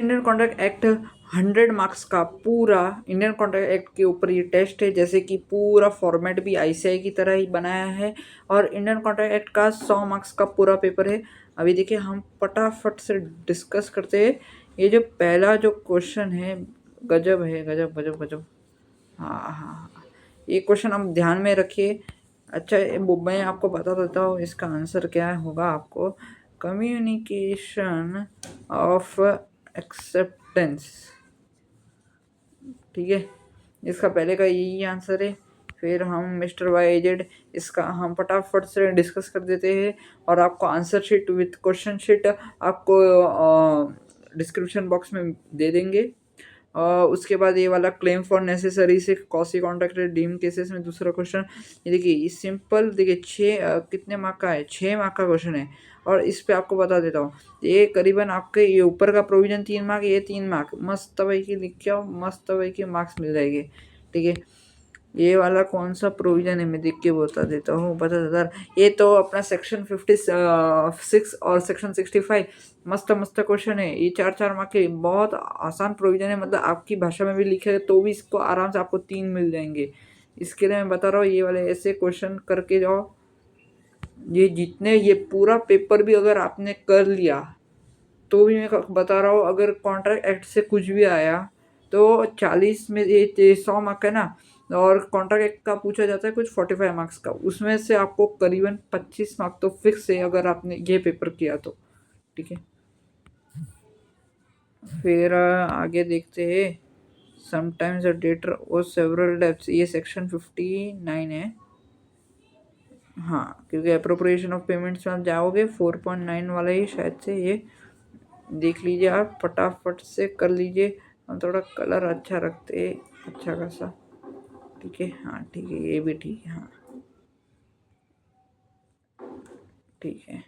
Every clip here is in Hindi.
इंडियन कॉन्ट्रैक्ट एक्ट 100 मार्क्स का पूरा इंडियन कॉन्ट्रैक्ट एक्ट के ऊपर ये टेस्ट है, जैसे कि पूरा फॉर्मेट भी आईसीआई की तरह ही बनाया है और इंडियन कॉन्ट्रैक्ट एक्ट का 100 मार्क्स का पूरा पेपर है। अभी देखिए हम फटाफट से डिस्कस करते हैं। ये जो पहला जो क्वेश्चन है, गजब है, गजब गजब गजब। हाँ हाँ हाँ, ये क्वेश्चन हम ध्यान में रखिए। अच्छा, मैं आपको बता देता हूँ इसका आंसर क्या होगा। आपको कम्युनिकेशन ऑफ एक्सेप्टेंस, ठीक है, इसका पहले का यही आंसर है। फिर हम मिस्टर वाई एजेड, इसका हम फटाफट से डिस्कस कर देते हैं और आपको answer sheet with question sheet आपको डिस्क्रिप्शन बॉक्स में दे देंगे। उसके बाद ये वाला क्लेम फॉर नेसेसरी से कॉसी कॉन्ट्रैक्टेड डीम केसेस में दूसरा क्वेश्चन। ये देखिए, ये सिंपल, देखिए कितने मार्क का है, 6 मार्क का क्वेश्चन है। और इस पे आपको बता देता हूँ, ये करीबन आपके ये ऊपर का प्रोविजन 3 मार्क, ये 3 मार्क, मस्त भाई की लिख के आओ, मस्त भाई की मार्क्स मिल जाएंगे, ठीक है। ये वाला कौन सा प्रोविजन है, मैं देख के बता देता हूँ, बता देता। ये तो अपना सेक्शन 56 और सेक्शन 65, मस्त मस्त क्वेश्चन है। ये 4-4 मार्क के बहुत आसान प्रोविजन है, मतलब आपकी भाषा में भी लिखे तो भी इसको आराम से आपको 3 मिल जाएंगे। इसके लिए मैं बता रहा हूँ, ये वाले ऐसे क्वेश्चन करके जाओ। ये जितने, ये पूरा पेपर भी अगर आपने कर लिया तो भी मैं बता रहा हूँ, अगर कॉन्ट्रैक्ट एक्ट से कुछ भी आया तो 40 में ये 100 मार्क है ना, और कॉन्ट्रैक्ट एक्ट का पूछा जाता है कुछ 45 मार्क्स का, उसमें से आपको करीबन 25 मार्क तो फिक्स है अगर आपने ये पेपर किया तो, ठीक है। फिर आगे देखते हैं। समटाइम्स अ डेटर और सेवरल डेब्ट्स, ये सेक्शन 59 है। हाँ, क्योंकि अप्रोप्रिएशन ऑफ पेमेंट्स में आप जाओगे 4.9 वाला ही शायद से, ये देख लीजिए, आप फटाफट से कर लीजिए। हम थोड़ा कलर अच्छा रखते, अच्छा खासा, ठीक है। हाँ ठीक है, ये भी ठीक है, हाँ ठीक है,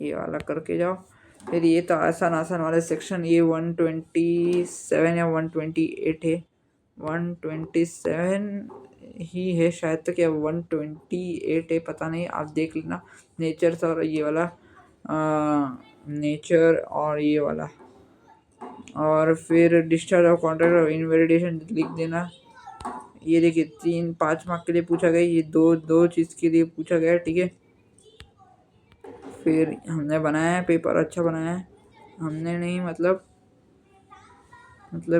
ये वाला करके जाओ। फिर ये तो आसान आसान वाले सेक्शन, ये 127 या 128 है, 127 ही है शायद तक, या 128 है, पता नहीं, आप देख लेना। नेचर और ये वाला नेचर और ये वाला, और फिर डिस्चार्ज ऑफ कॉन्ट्रैक्ट और इनवैलिडेशन लिख देना। ये देखिए 3-5 मार्क के लिए पूछा गया, ये दो दो चीज़ के लिए पूछा गया, ठीक है। फिर हमने बनाया है पेपर, अच्छा बनाया है हमने, नहीं मतलब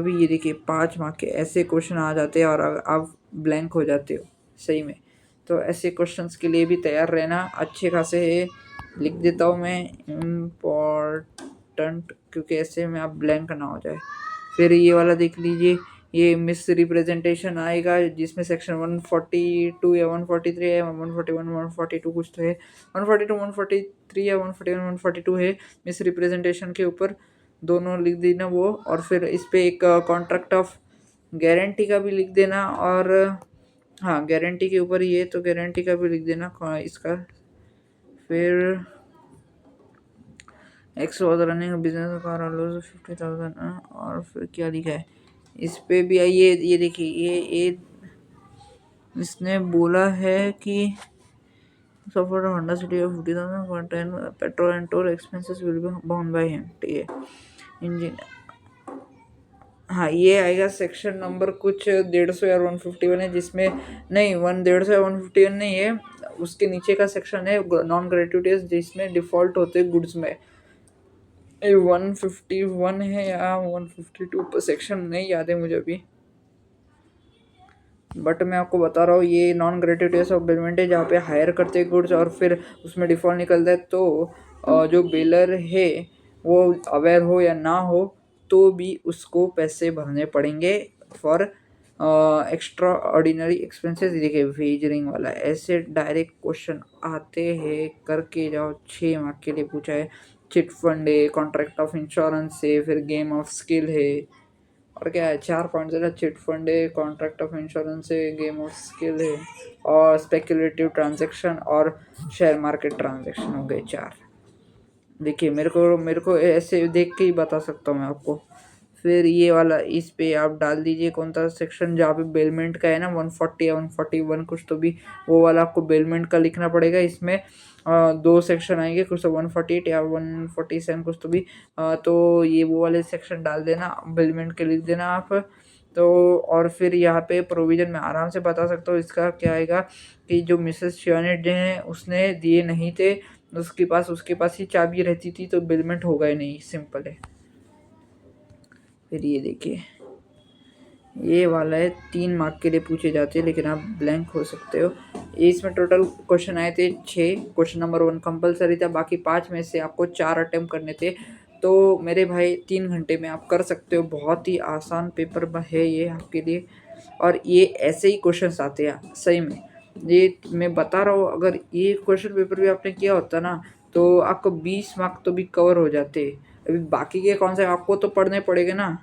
ये देखिए 5 मार्क के ऐसे क्वेश्चन आ जाते हैं और आप ब्लैंक हो जाते हो सही में। तो ऐसे क्वेश्चंस के लिए भी तैयार रहना, अच्छे खासे है, लिख देता हूँ मैं इम्पॉर्टेंट, क्योंकि ऐसे में आप ब्लैंक ना हो जाए। फिर ये वाला देख लीजिए, ये मिस रिप्रेजेंटेशन आएगा, जिसमें सेक्शन 142 या 143 है, 141 142 कुछ तो है, 142 143 या 141 142 है, मिस रिप्रेजेंटेशन के ऊपर दोनों लिख देना वो। और फिर इस पे एक कॉन्ट्रैक्ट ऑफ गारंटी का भी लिख देना, और हाँ गारंटी के ऊपर ये, तो गारंटी का भी लिख देना इसका। फिर x was running business car 50,000, और फिर क्या लिखा है इस पे भी, ये देखिए, ये इसने बोला है कि सफर Honda City of 50,000 petrol and toll expenses will be bound by him, ठीक है। इंजन, हाँ ये आएगा सेक्शन नंबर कुछ 150 या 151 है, जिसमें नहीं 150 या 151 नहीं है, उसके नीचे का सेक्शन है नॉन ग्रेट्युटीज, जिसमें डिफॉल्ट होते गुड्स में। 151 है या 152 पर सेक्शन नहीं याद है मुझे अभी, बट मैं आपको बता रहा हूँ, ये नॉन ग्रेट्युटीज ऑफ बिलमेंट है, जहाँ पे हायर करते हैं गुड्स और फिर उसमें डिफॉल्ट निकलता है, तो जो बिलर है वो अवेयर हो या ना हो तो भी उसको पैसे भरने पड़ेंगे फॉर एक्स्ट्रा ऑर्डिनरी एक्सपेंसेस। देखिए वेज रिंग वाला, ऐसे डायरेक्ट क्वेश्चन आते हैं, करके जाओ, 6 मार्क के लिए पूछा है। चिट फंड है, कॉन्ट्रैक्ट ऑफ इंश्योरेंस है, फिर गेम ऑफ स्किल है, और क्या है, 4 पॉइंट्स है, चिट फंड है, कॉन्ट्रैक्ट ऑफ इंश्योरेंस है, गेम ऑफ स्किल है, और स्पेकुलेटिव ट्रांजैक्शन और शेयर मार्केट ट्रांजैक्शन हो गए 4। देखिए मेरे को ऐसे देख के ही बता सकता हूँ मैं आपको। फिर ये वाला इस पे आप डाल दीजिए कौन सा सेक्शन जहाँ पे बेलमेंट का है ना 140 या 141 कुछ तो भी, वो वाला आपको बेलमेंट का लिखना पड़ेगा। इसमें दो सेक्शन आएंगे, कुछ तो 148 या 147 कुछ तो भी, तो ये वो वाले सेक्शन डाल देना, बेलमेंट के लिख देना आप। तो और फिर यहाँ पे प्रोविज़न में आराम से बता सकता हूँ इसका क्या आएगा कि जो मिसेस शिवानी हैं उसने दिए नहीं थे, उसके पास ही चाबी रहती थी, तो बिलमेंट होगा ही नहीं, सिंपल है। फिर ये देखिए ये वाला है, 3 मार्क के लिए पूछे जाते हैं लेकिन आप ब्लैंक हो सकते हो। इसमें टोटल क्वेश्चन आए थे 6। क्वेश्चन नंबर 1 कंपलसरी था, बाकी 5 में से आपको 4 अटेम्प्ट करने थे। तो मेरे भाई 3 घंटे में आप कर सकते हो, बहुत ही आसान पेपर है ये आपके लिए। और ये ऐसे ही क्वेश्चन आते हैं सही में, ये मैं बता रहा हूँ। अगर ये क्वेश्चन पेपर भी आपने किया होता ना तो आपको 20 मार्क तो भी कवर हो जाते। अभी बाकी के कौन से आपको तो पढ़ने पड़ेंगे ना,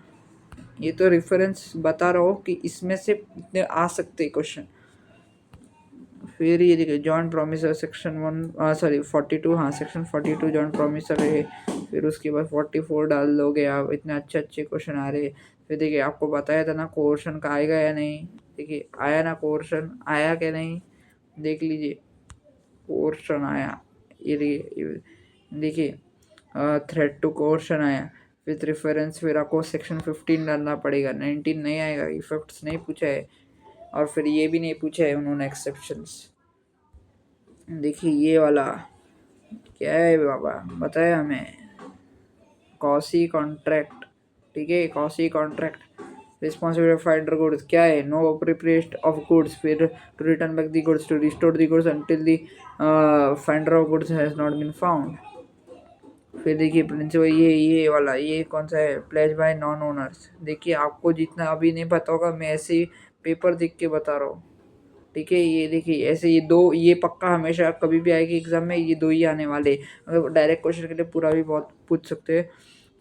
ये तो रेफरेंस बता रहा हूँ कि इसमें से इतने आ सकते क्वेश्चन। फिर ये देखिए जॉन प्रॉमिसर सेक्शन 42, हाँ सेक्शन 42 जॉन प्रॉमिसर है। फिर उसके बाद 44 डाल दोगे आप, इतने अच्छे अच्छे क्वेश्चन आ रहे। फिर देखिए आपको बताया था ना कोर्शन का आएगा या नहीं, देखिए आया ना, कोर्शन आया क्या नहीं देख लीजिए, कोर्शन आया। ये देखिए थ्रेड टू कोर्शन आया विथ रेफरेंस। फिर आपको सेक्शन 15 डालना पड़ेगा, 19 नहीं आएगा, इफेक्ट्स नहीं पूछा है। और फिर ये भी नहीं पूछा है उन्होंने एक्सेप्शंस। देखिए ये वाला क्या है बाबा, बताया हमें कॉसी कॉन्ट्रैक्ट, ठीक है quasi contract. Responsibility of finder goods क्या है, नो अप्रोप्रिएट ऑफ गुड्स, फिर to return back the goods, to restore the goods until the finder of goods has not been found. फिर देखिए प्रिंसिपल ये वाला ये कौन सा है, प्लेज बाय नॉन ओनर्स। देखिए आपको जितना अभी नहीं पता होगा, मैं ऐसे ही पेपर देख के बता रहा हूँ, ठीक है। ये देखिए ऐसे ये दो, ये पक्का हमेशा कभी भी आएगी एग्जाम में, ये दो ही आने वाले। अगर डायरेक्ट क्वेश्चन के लिए पूरा भी बहुत पूछ सकते हैं।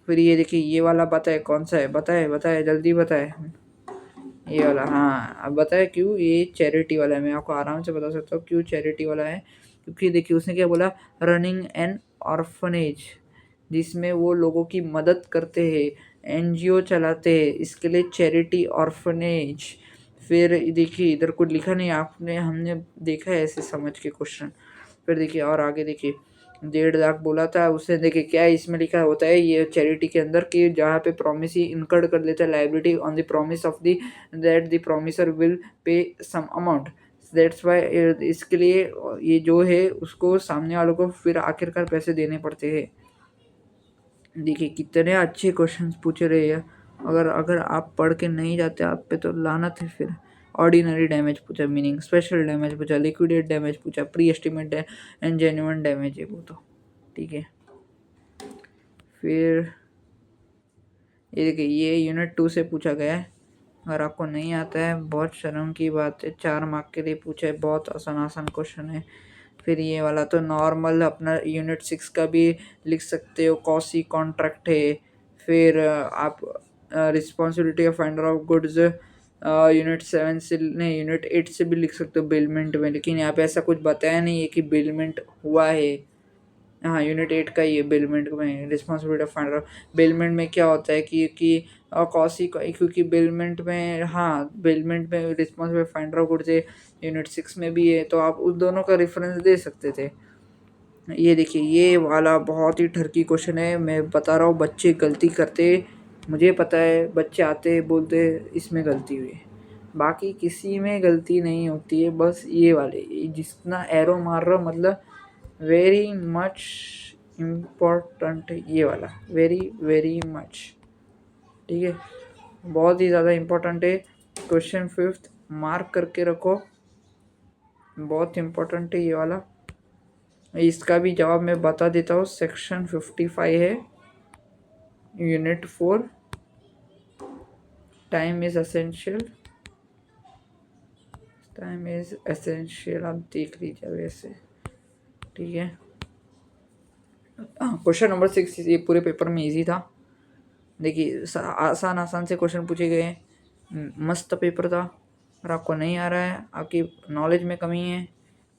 फिर ये देखिए ये वाला बताए कौन सा है, बताए बताए जल्दी बताए, ये वाला। हाँ अब बताए क्यों, ये चैरिटी वाला है। मैं आपको आराम से बता सकता हूँ क्यों चैरिटी वाला है, क्योंकि देखिए उसने क्या बोला, रनिंग एन ऑर्फनेज, जिसमें वो लोगों की मदद करते हैं, एनजीओ चलाते हैं, इसके लिए चैरिटी ऑर्फनेज। फिर देखिए इधर कुछ लिखा नहीं, आपने हमने देखा है ऐसे समझ के क्वेश्चन। फिर देखिए और आगे देखिए 1.5 लाख बोला था उसने, देखिए क्या इसमें लिखा होता है ये चैरिटी के अंदर कि जहाँ पे प्रॉमिस ही इनकर्ड कर लेता है liability on the promise of the that the promiser will pay some amount, that's why. इसके लिए ये जो है उसको सामने वालों को फिर आखिरकार पैसे देने पड़ते हैं। देखिए कितने अच्छे क्वेश्चंस पूछ रहे हैं, अगर अगर आप पढ़ के नहीं जाते आप पे तो लानत है। फिर ऑर्डिनरी डैमेज पूछा, मीनिंग स्पेशल डैमेज पूछा, लिक्विडेट डैमेज पूछा, pre estimate and genuine damage है वो तो, ठीक है। फिर ये देखिए ये यूनिट 2 से पूछा गया है, अगर आपको नहीं आता है बहुत शर्म की बात है, 4 मार्क के लिए पूछा है, बहुत आसान आसान क्वेश्चन है। फिर ये वाला तो नॉर्मल अपना यूनिट 6 का भी लिख सकते हो, कॉसी कॉन्ट्रैक्ट है। फिर आप responsibility of finder of goods unit 7 से नहीं यूनिट 8 से भी लिख सकते हो बिलमेंट में, लेकिन यहाँ पे ऐसा कुछ बताया नहीं है कि बिलमेंट हुआ है। हाँ यूनिट 8 का ही है बिलमेंट में, रिस्पॉन्सिबिलिटी ऑफ फाइंडर। बिलमेंट में क्या होता है कि कॉसी क्योंकि बिलमेंट में, हाँ बिलमेंट में रिस्पॉन्सिबिलिटी फाइंडर ऑफ गुड्स है, यूनिट 6 में भी है, तो आप उस दोनों का रेफरेंस दे सकते थे। ये देखिए ये वाला बहुत ही ठरकी क्वेश्चन है, मैं बता रहा हूँ बच्चे गलती करते, मुझे पता है बच्चे आते बोलते इसमें गलती हुई है, बाकी किसी में गलती नहीं होती है, बस ये वाले जितना एरो मार रहा मतलब वेरी मच इम्पोर्टेंट, ये वाला वेरी वेरी मच, ठीक है बहुत ही ज़्यादा इम्पोर्टेंट है। क्वेश्चन 5th मार्क करके रखो, बहुत इम्पोर्टेंट है ये वाला। इसका भी जवाब मैं बता देता हूँ, सेक्शन 55 है unit 4, time is essential, time is essential, आप देख लीजिए वैसे, ठीक है। क्वेश्चन नंबर 6 ये पूरे पेपर में इजी था, देखिए आसान आसान से क्वेश्चन पूछे गए, मस्त पेपर था। अगर आपको नहीं आ रहा है, आपकी नॉलेज में कमी है,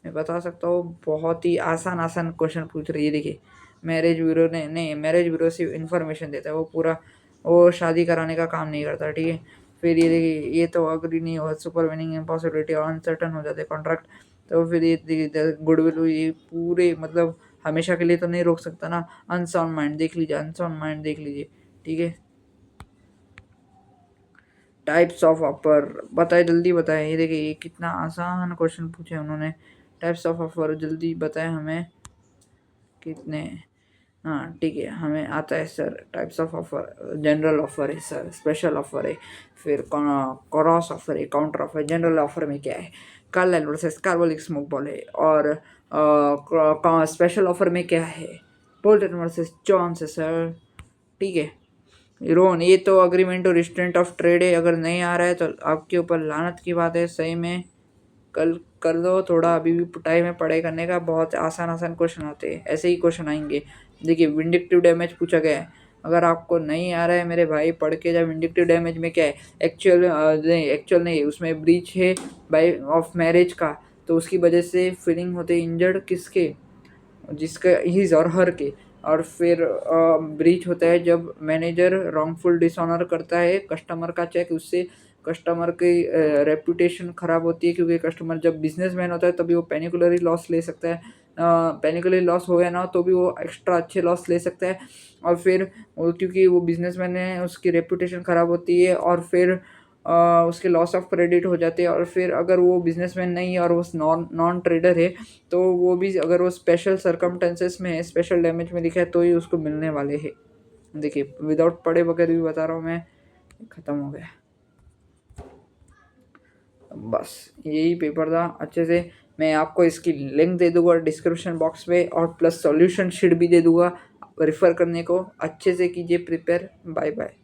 मैं बता सकता हूँ बहुत ही आसान क्वेश्चन पूछ रही है। देखिए मैरिज ब्यूरो ने नहीं, मैरिज ब्यूरो सिर्फ इन्फॉर्मेशन देता है, वो पूरा वो शादी कराने का काम नहीं करता, ठीक है। फिर ये देखिए, ये तो अग्री नहीं हुआ, सुपर विनिंग इम्पॉसिबिलिटी और अनसर्टन हो जाते कॉन्ट्रैक्ट। तो फिर ये देखिए गुडविल हुई, ये पूरे मतलब हमेशा के लिए तो नहीं रोक सकता ना। अनसाउंड माइंड देख लीजिए, अनसाउंड माइंड देख लीजिए, ठीक है। टाइप्स ऑफ ऑफर बताए, जल्दी बताए। ये देखिए, ये कितना आसान क्वेश्चन पूछे उन्होंने। टाइप्स ऑफ ऑफर जल्दी बताए हमें कितने। हाँ ठीक है, हमें आता है sir. Types of offer, general offer है सर, स्पेशल ऑफर है, फिर क्रॉस ऑफर है, काउंटर ऑफर। जनरल ऑफर में क्या है, Carlill versus Carbolic Smoke Ball है। और स्पेशल ऑफर में क्या है, बोल्टन वर्सेस जॉन्स है सर, ठीक है। रोहन, ये तो अग्रीमेंट और रिस्ट्रेंट ऑफ ट्रेड है, अगर नहीं आ रहा है तो आपके ऊपर लानत की बात है, सही में कल कर दो थोड़ा, अभी भी टाइम है पढ़ाई करने का। बहुत आसान आसान क्वेश्चन आते हैं, ऐसे ही क्वेश्चन आएंगे। देखिए विंडिक्टिव डैमेज पूछा गया है, अगर आपको नहीं आ रहा है मेरे भाई पढ़ के जब। विंडिक्टिव डैमेज में क्या है, एक्चुअल नहीं, एक्चुअल नहीं, उसमें ब्रीच है बाय ऑफ मैरिज का, तो उसकी वजह से फीलिंग होते इंजर्ड किसके, जिसका हिज और हर के। और फिर ब्रीच होता है जब मैनेजर रॉन्गफुल डिसऑनर करता है कस्टमर का चेक, उससे कस्टमर की रेपुटेशन ख़राब होती है, क्योंकि कस्टमर जब बिजनेसमैन होता है तभी वो पेनिकुलरी लॉस ले सकता है। पेनिकुलरी लॉस हो गया ना तो भी वो एक्स्ट्रा अच्छे लॉस ले सकता है। और फिर क्योंकि वो बिजनेसमैन है उसकी रेपुटेशन ख़राब होती है, और फिर उसके लॉस ऑफ क्रेडिट हो जाते हैं। और फिर अगर वो बिजनेसमैन नहीं है और वो नॉन नॉन ट्रेडर है, तो वो भी अगर वो स्पेशल सर्कमटेंसेस में है, स्पेशल डैमेज में लिखा है, तो ही उसको मिलने वाले हैं। देखिए विदाउट पढ़े बगैर भी बता रहा हूँ मैं, ख़त्म हो गया। बस यही पेपर था अच्छे से। मैं आपको इसकी लिंक दे दूंगा डिस्क्रिप्शन बॉक्स में, और प्लस सॉल्यूशन शीट भी दे दूंगा रेफ़र करने को। अच्छे से कीजिए प्रिपेयर। Bye bye.